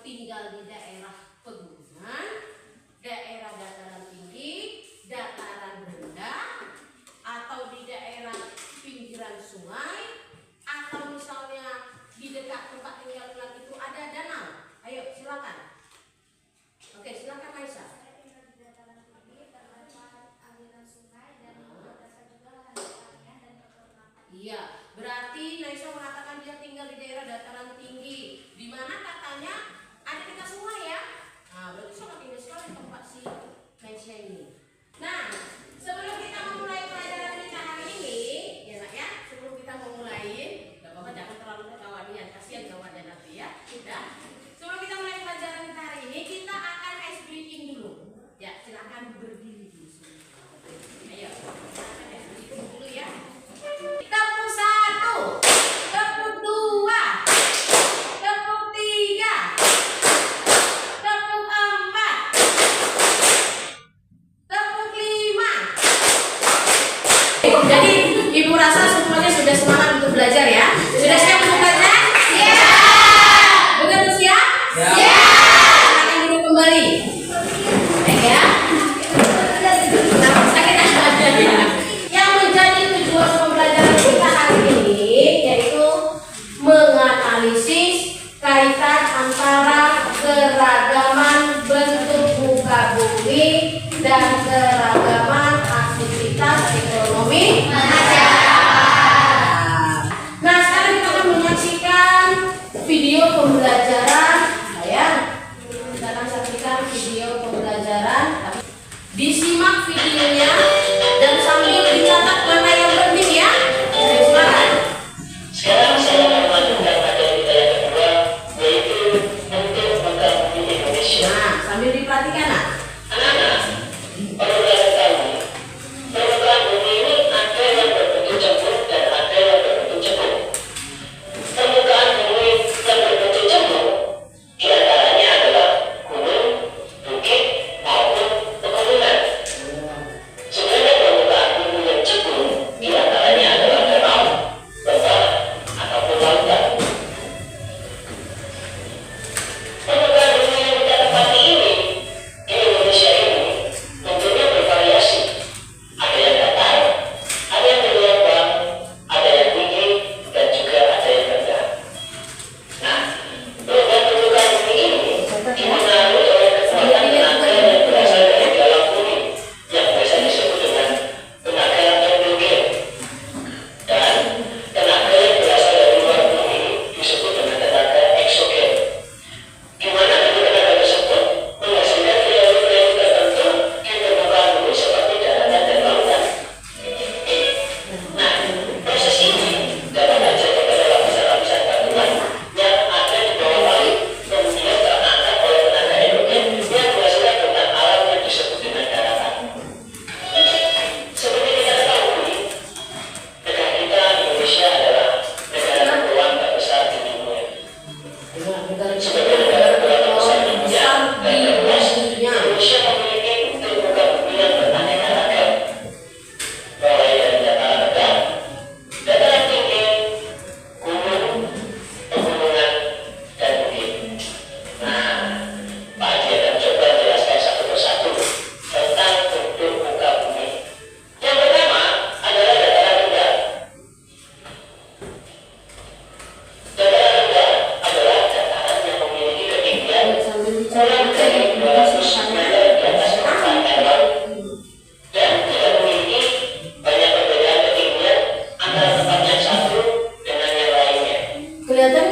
tinggal di daerah pegunungan, daerah dataran tinggi, dataran rendah, atau di daerah pinggiran sungai, atau misalnya di dekat tempat tinggal kalian itu ada danau. Ayo silakan. Oke, silakan Aisyah. Iya, berarti Naisa mengatakan dia tinggal di daerah dataran tinggi, di mana katanya ada dekat sungai ya. Nah, berarti sangat tinggal sekali tempat si Naisa ini. Nah, sebelum kita memulai pelajaran kita hari ini, ya nak ya, sebelum kita memulai, nggak apa-apa jangan terlalu ketawa nih, kasihan kawannya nanti ya. Sudah. Sebelum kita mulai pelajaran kita hari ini, kita akan ice breaking dulu. Ya, silakan berdiri dulu. Ayo, silakan ice breaking dulu ya. Tepuk 1, tepuk 2, tepuk 3, tepuk 4, tepuk 5. Jadi ibu rasa semuanya sudah semangat untuk belajar ya. Sudah siap untuk belajar? Siap. Betul siap? Siap. Akan dulu kembali. Baik ya. Sakit aja ya. Yang menjadi tujuan pembelajaran kita hari ini yaitu menganalisis kaitan antara keragaman bentuk muka bumi dan keragaman aktivitas ekonomi masyarakat. Nah, sekarang kita akan menyaksikan video pembelajaran. Ya, kita akan saksikan video pembelajaran. Disimak videonya dan sambil dicatat mana yang penting ya. Silakan. Sekarang saya akan melanjutkan materi kita yang kedua, yaitu bentuk muka bumi Indonesia. Nah, sambil diperhatikan nak. Anak-anak, perlu kalian tahu, permukaan bumi ini ada yang berbentuk cembung dan ada yang berbentuk cembung. Permukaan bumi yang berbentuk cembung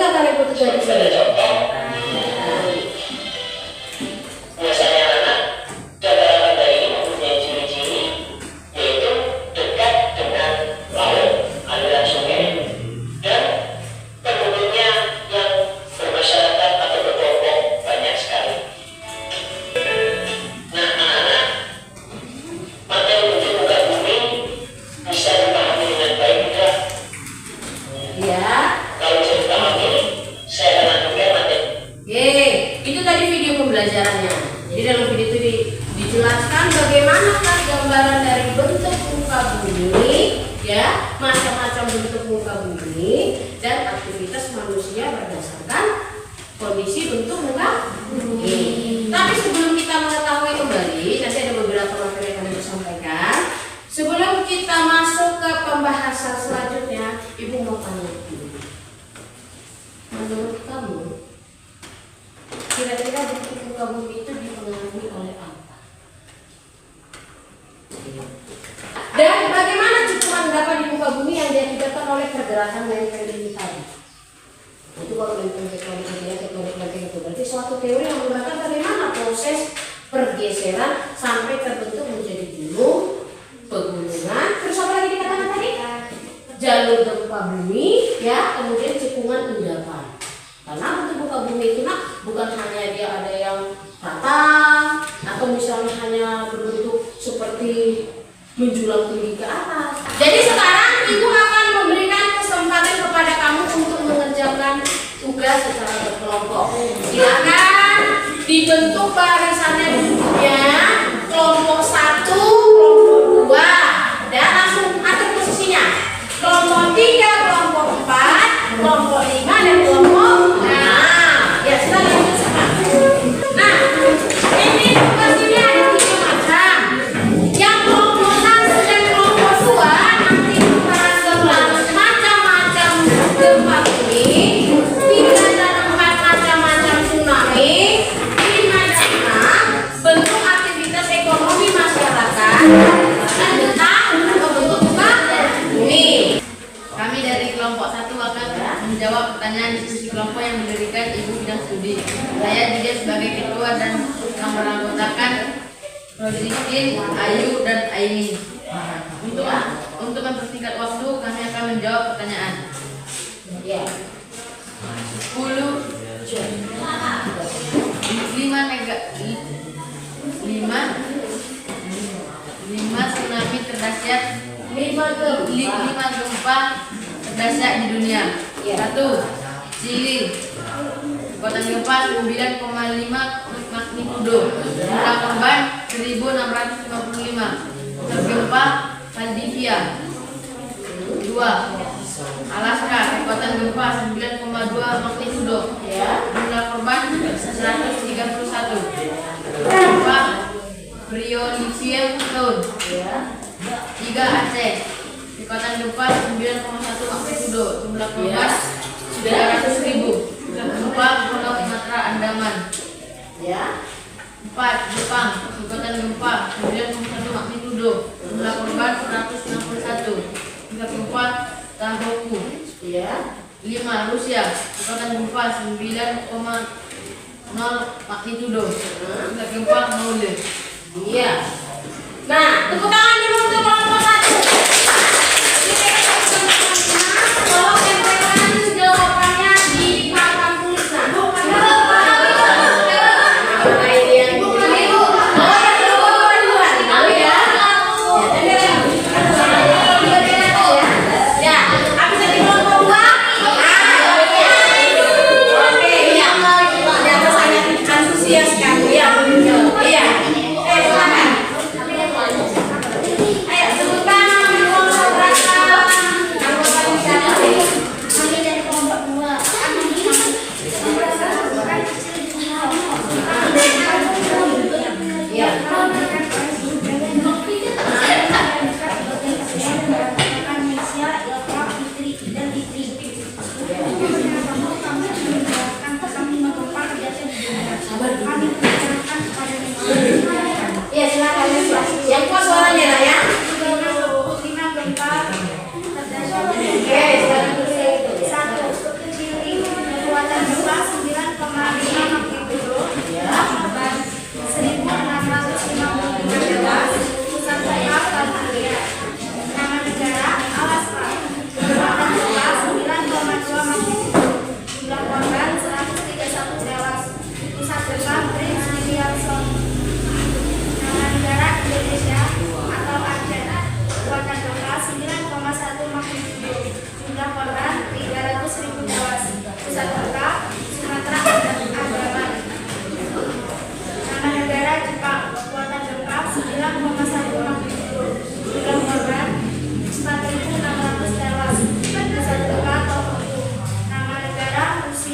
silakan Ibu terjadi. Sebagai contoh, biasanya anak dataran rendah ini mempunyai ciri-ciri yaitu dekat dengan laut, aliran sungai, dan penduduknya yang bermasyarakat atau berkelompok banyak sekali. Nah, anak-anak, materi bentuk muka bumi bisa dipahami dengan baik tidak? Ya. Kalau bisa dipahami, saya akan lanjutkan materi. Itu tadi video pembelajarannya. Jadi dalam video itu dijelaskan bagaimana gambaran dari bentuk muka bumi, ya, macam-macam bentuk muka bumi dan aktivitas manusia berdasarkan kondisi bentuk muka bumi. Tapi sebelum kita mengetahui kembali, nanti ada beberapa materi yang akan disampaikan. Sebelum kita masuk ke pembahasan selanjutnya, Ibu mau tanya dulu. Menurut kamu, kira-kira bentuk muka bumi itu dipengaruhi oleh apa? Dan bagaimana cekungan dapat di muka bumi yang diakibatkan oleh pergerakan lempeng ini tadi? Itu kalau lempeng tektonik itu berarti suatu teori yang menggunakan bagaimana proses pergeseran sampai terbentuk menjadi gunung, pegunungan, terus apa lagi dikatakan tadi? Jalur gempa bumi, ya, kemudian cekungan endapan. Karena bentuk muka bumi itu bukan hanya dia ada yang rata atau misalnya hanya berbentuk seperti menjulang tinggi ke atas. Jadi sekarang Ibu akan memberikan kesempatan kepada kamu untuk mengerjakan tugas secara berkelompok. Silakan dibentuk barisannya bentuknya kelompok 1, kelompok 2, dan langsung atur posisinya. Kelompok 3, kelompok 4, kelompok 5, dan kelompok 6. Ya, silakan dikerjakan. Nah, ini tugas ini ada 3 macam. Yang kelompok 1 dan kelompok 2 nanti memperhatikan macam-macam gempa bumi, 3 dan 4 macam-macam tsunami, 5 dan 6 bentuk aktivitas ekonomi masyarakat, dan tentang bentuk muka bumi. Kami dari kelompok 1 akan menjawab pertanyaan diskusi kelompok yang mendirikan Ibu Bidang Studi. Saya juga sebagai ketua dan yang beranggotakan Rodrikin, Ayu, dan Aini. Untuk mempersingkat waktu, kami akan menjawab pertanyaan. Ya. 5 tsunami terdahsyat, 5 gempa terdahsyat di dunia. 1. Chili, kekuatan gempa 9,5 magnitudo, jumlah korban 1.655. Tergempa Valdivia. 2. Alaska, kekuatan gempa 9,2 magnitudo, jumlah korban 131. Gempa Briolisium Tahun. 3. Aceh, kekuatan gempa 9,1 magnitudo, jumlah korban 300.000. Gempa Pulau Sumatera Andaman. 4. Jepang, kekuatan gempa 9,1 magnitudo, jumlah korban 161. Tingkat gempa Tohoku. 5. Rusia, kekuatan gempa 9,0 magnitudo, tingkat gempa Maule. Iya. Nah, tepuk tangan dulu untuk kelompok 1. Tolong tempelkan jawabannya di papan tulisan. Antusias kamu ya. Iya. Silakan. Ayo.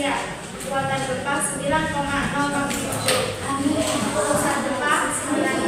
Indonesia. Kekuatan Jepang 9,007. Pusat Jepang 9.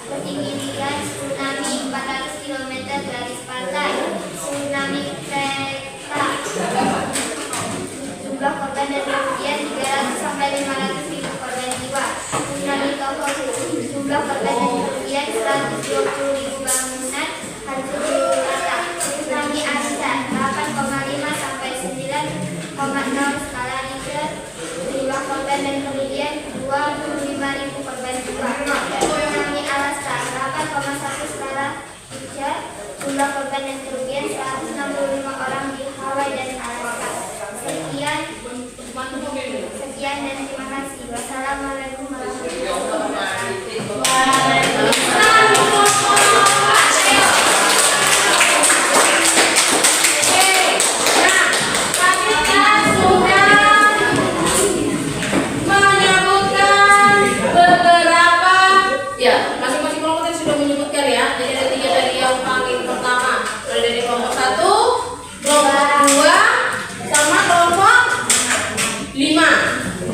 Ketinggian tsunami 400 km garis pantai. Tsunami Kreta. Jumlah korban dan kerugian 300 sampai 500 ribu korban jiwa. Tsunami Tohoku. Jumlah korban dan kerugian 120 ribu bangunan hancur seluruh rata. Tsunami Aceh 8,5 sampai 9,0 skala Richter. Jumlah korban dan kerugian 25 ribu korban jiwa. Tsunami Alaska 8,1 skala Richter. Jumlah korban dan kerugian 165 orang di Hawaii dan Alaska. Sekian dan terima kasih. Wassalamualaikum warahmatullahi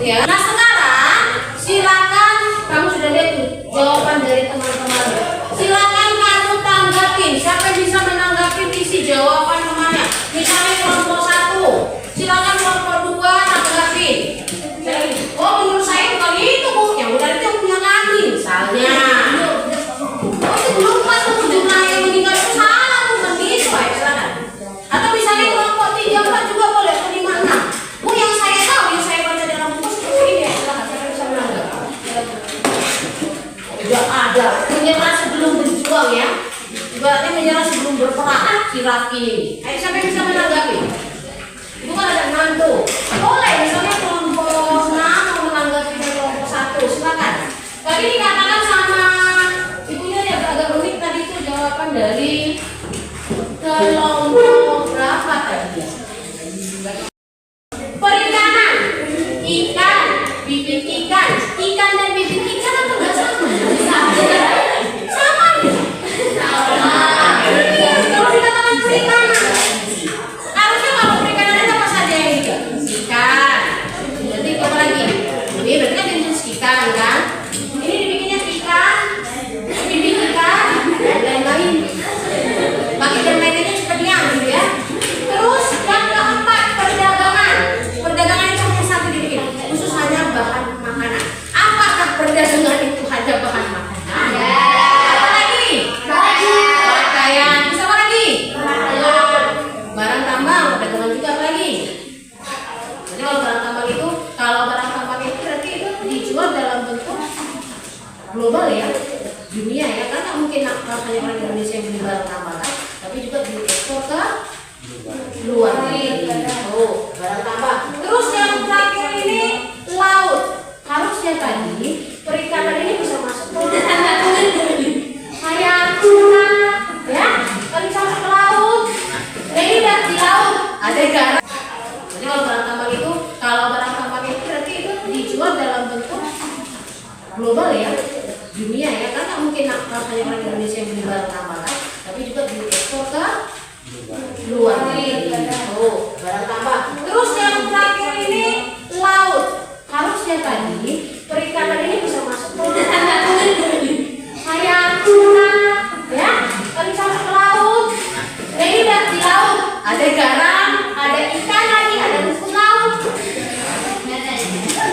Ya. Nah sekarang silakan kamu sudah lihat tuh jawaban dari teman-teman. Silakan kamu tanggapin. Siapa yang bisa menanggapi isi jawaban temannya? Misalnya kelompok 1, silakan kelompok 2 tanggapin. Oh menurut saya bukan itu Bu. Yang udah itu yang punya kami. Misalnya. Oh itu belum pas untuk jumlah yang meninggal itu salah bukan itu. Silakan. Atau misalnya kelompok 3, 4 juga boleh, 5, 6. Bu yang saya tahu yang saya baca dalam buku ini ya, silakan saya bisa menanggapi. Tidak ada menyerah sebelum berjuang ya. Berarti menyerah sebelum berperang kira-kira ini. Ayo siapa yang bisa menanggapi? Itu kan ada 6 tuh. Boleh misalnya kelompok 6 mau menanggapi kelompok 1, silakan. Tadi dikatakan sama ibunya ya agak unik tadi itu jawaban dari kelompok berapa tadi? Perikanan, ikan, bibit ikan, ikan dan bibit ikan apa enggak sama? Sama ya? Kalau dikatakan perikanan, harusnya kalau perikanan itu apa saja yang ikan? Ikan. Berarti apa lagi? Ini berarti kan jenis ikan kan? Ini dibikinnya ikan, bibit ikan, dan lain-lain. Pakai dan lainnya seperti yang gitu ya. Terus yang keempat perdagangan. Perdagangan itu hanya satu dibikin, khusus hanya bahan makanan. Apakah perdagangan itu hanya bahan makanan? Ya. Apa lagi? Pakaian. Bisa apa lagi? Barang tambang. Perdagangan juga apa lagi? Jadi kalau barang tambang itu, kalau barang tambang itu berarti itu dijual dalam bentuk global ya, dunia ya. Kan nggak mungkin hanya orang Indonesia yang beli barang tambang kan, tapi juga diekspor ke luar negeri. Oh, barang tambang. Terus yang terakhir ini laut. Harusnya tadi perikanan ini bisa masuk ke kayak tuna, ya. Kalau bisa masuk ke laut. Nah ini udah di laut ada garam. Jadi kalau barang tambang itu, berarti itu dijual dalam bentuk global ya, dunia ya kan. nggak mungkin hanya orang Indonesia yang beli barang tambah kan, tapi juga diekspor ke luar negeri. Oh, barang tambah. Terus yang terakhir ini laut. Harusnya tadi perikanan ini bisa masuk ke kayak tuna, ya, kalau sampai ke laut. Nah, ini udah di laut, ada garam, ada ikan lagi, ada rumput laut, dan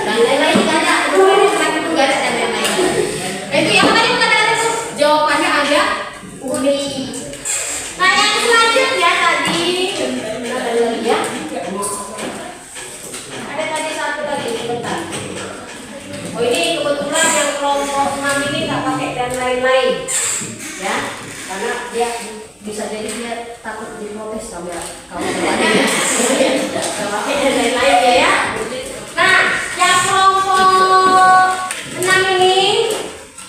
lain-lain ada. Aduh, ini terakhir itu nggak ada dan lain-lain. Nah, itu yang tadi kata-kata itu jawabannya ada uni. Nah, yang selanjutnya tadi ada lagi ya. Ada tadi satu lagi, bentar. Oh, ini kebetulan yang kelompok 6 ini nggak pakai dan lain-lain, ya, karena dia bisa jadi dia takut diprotes sama kamu nggak pakai dan lain-lain ya. Nah, yang kelompok 6 ini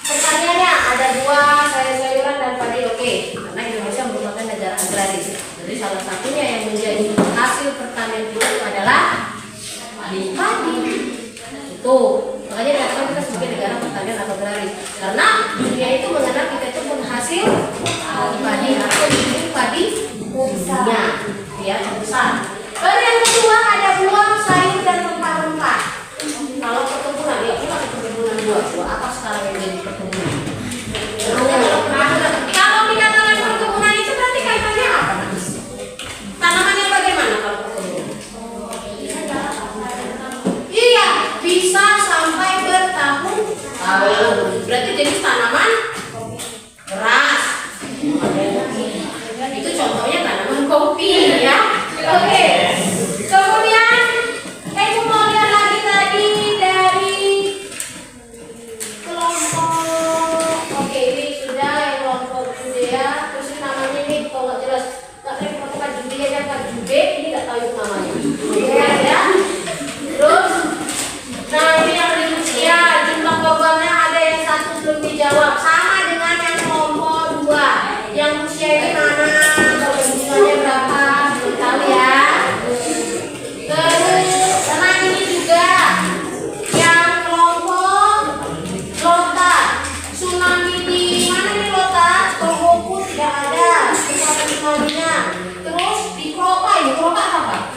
pertanyaannya ada 2, sayur-sayuran dan padi. Oke, karena Indonesia merupakan negara agraris, jadi salah satunya yang menjadi hasil pertanian kita itu adalah padi. Itu makanya dikatakan kita sebagai negara pertanian atau agraris, karena dunia itu mengenal kita itu penghasil padi atau padi dunia, ya, terbesar. Lalu yang kedua ada buah, sayur dan rempah-rempah. Kalau perkebunan, ya kita perkebunan buah apa sekarang yang jadi perkebunan? Kalau dikatakan perkebunan itu berarti kaitannya apa? Tanamannya bagaimana kalau perkebunan? Iya, bisa sampai bertahun-tahun. Berarti jadi tanaman beras. Itu contohnya tanaman kopi, ya. Oke. Kemudian ibu mau lihat lagi tadi dari kelompok. Oke, ini sudah yang kelompok Judea. Terus ini namanya ini kalau nggak jelas. Nggak tahu kelompok Judea dan Pak Jude. Ini nggak tahu itu namanya. Ya. Terus, nah ini yang di Rusia, jumlah korbannya ada yang 1 belum dijawab, sama dengan yang kelompok 2. Yang Rusia ini mana? Korbannya berapa? Belum tahu ya. Terus, nah ini juga yang kelompok Lota. Tsunami di mana nih Lota? Tohoku tidak ada. Tsunami. Terus di Kropa, ini Kropa apa?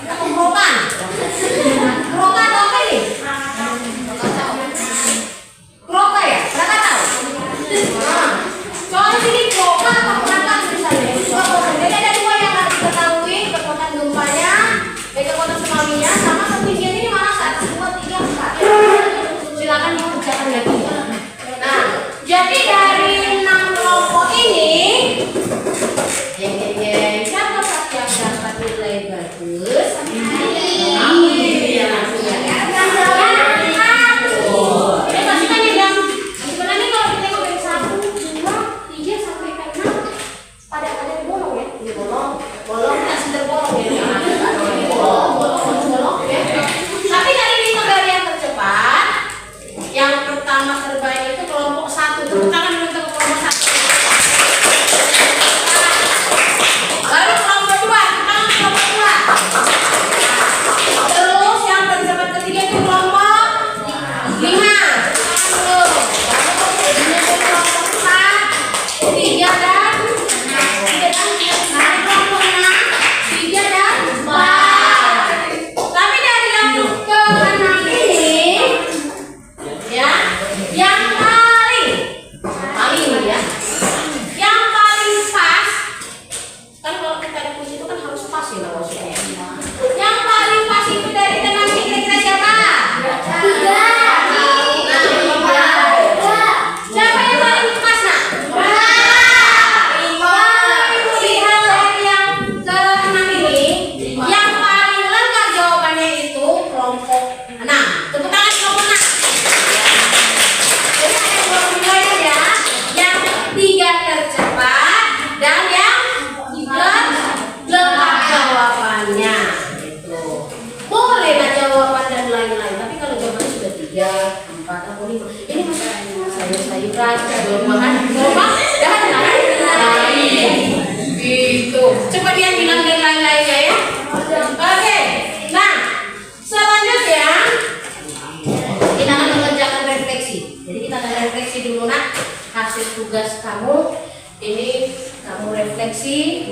tugas kamu ini kamu refleksi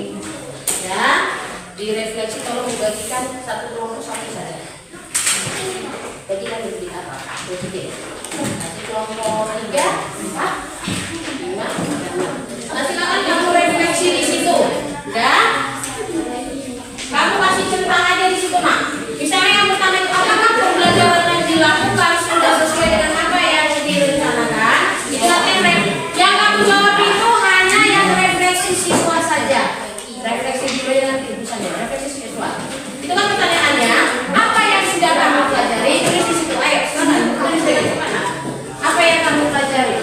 ya. Di refleksi tolong dibagikan satu kelompok satu saja. Bagikan di apa? Jadi kelompok 3, 4, 5, 6. Nah, silakan kamu refleksi di situ. Udah? Kamu kasih centang aja di situ, Nak. Misalnya yang pertama itu apakah pembelajaran yang dilakukan sudah sesuai dengan apa yang direncanakan? Itu yang kamu jawab itu hanya yang refleksi siswa saja. Refleksi dulu nanti misalnya refleksi siswa. Itu kan pertanyaannya, apa yang sudah kamu pelajari? Tulis di situ. Ayo, silakan. Tulis dengan cepat. Apa yang kamu pelajari?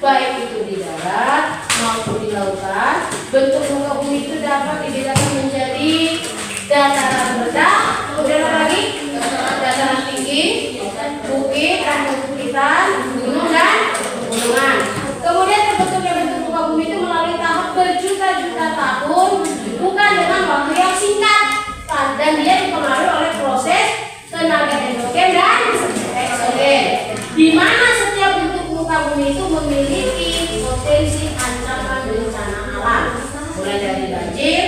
Baik itu di darat maupun di lautan, bentuk muka bumi itu dapat dibedakan menjadi dataran rendah, kemudian apa lagi? Dataran tinggi, bukit, perbukitan, gunung dan pegunungan. Kemudian terbentuknya bentuk muka bumi itu melalui tahap berjuta-juta tahun, bukan dengan waktu yang singkat, dan dia dipengaruhi oleh proses tenaga endogen dan eksogen, di mana setiap bentuk muka bumi itu memiliki potensi ancaman bencana alam, mulai dari banjir,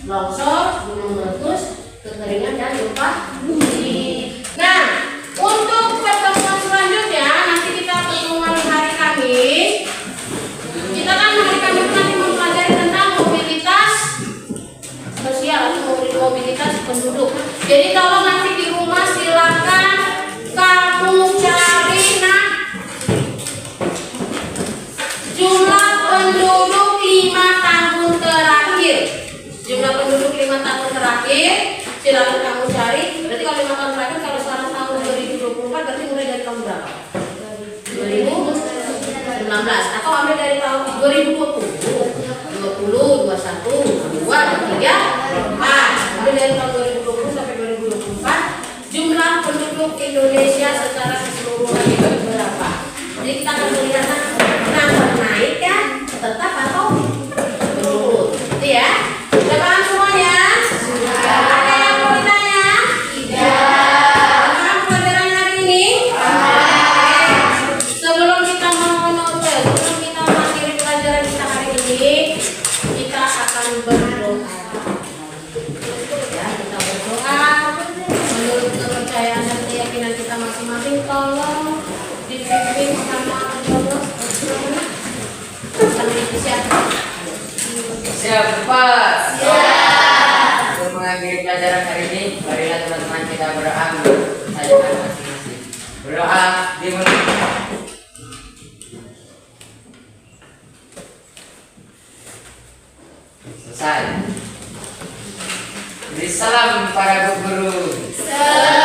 longsor, gunung meletus, kekeringan dan gempa bumi. Nah, untuk pertemuan selanjutnya nanti kita pertemuan hari Kamis. Kita kan hari Kamis nanti mempelajari tentang mobilitas sosial atau mobilitas penduduk. Jadi kalau nanti di rumah silakan kamu cari jumlah penduduk 5 tahun terakhir. Jumlah penduduk 5 tahun terakhir silakan kamu cari. Berarti kalau 5 tahun terakhir, kalau sekarang tahun 2024 berarti mulai dari tahun berapa? 2019 atau ambil dari tahun 2020, 20, 21, 22, 23, 24. Ambil dari tahun 2020 sampai 2024 jumlah penduduk Indonesia secara keseluruhan itu berapa? Jadi kita akan melihat nomor naik kan tetap atau menurun. Itu ya. Sudah paham semuanya? Sudah. Ada yang mau ditanya? Tidak. Paham pelajaran hari ini? Sebelum kita mau menutup, sebelum kita mengakhiri pelajaran kita hari Siap berpas. Siap. Untuk mengakhiri pelajaran hari ini, marilah teman-teman kita berdoa menurut sajakan masing-masing. Berdoa dimulai. Selesai. Beri salam para guru. Salam.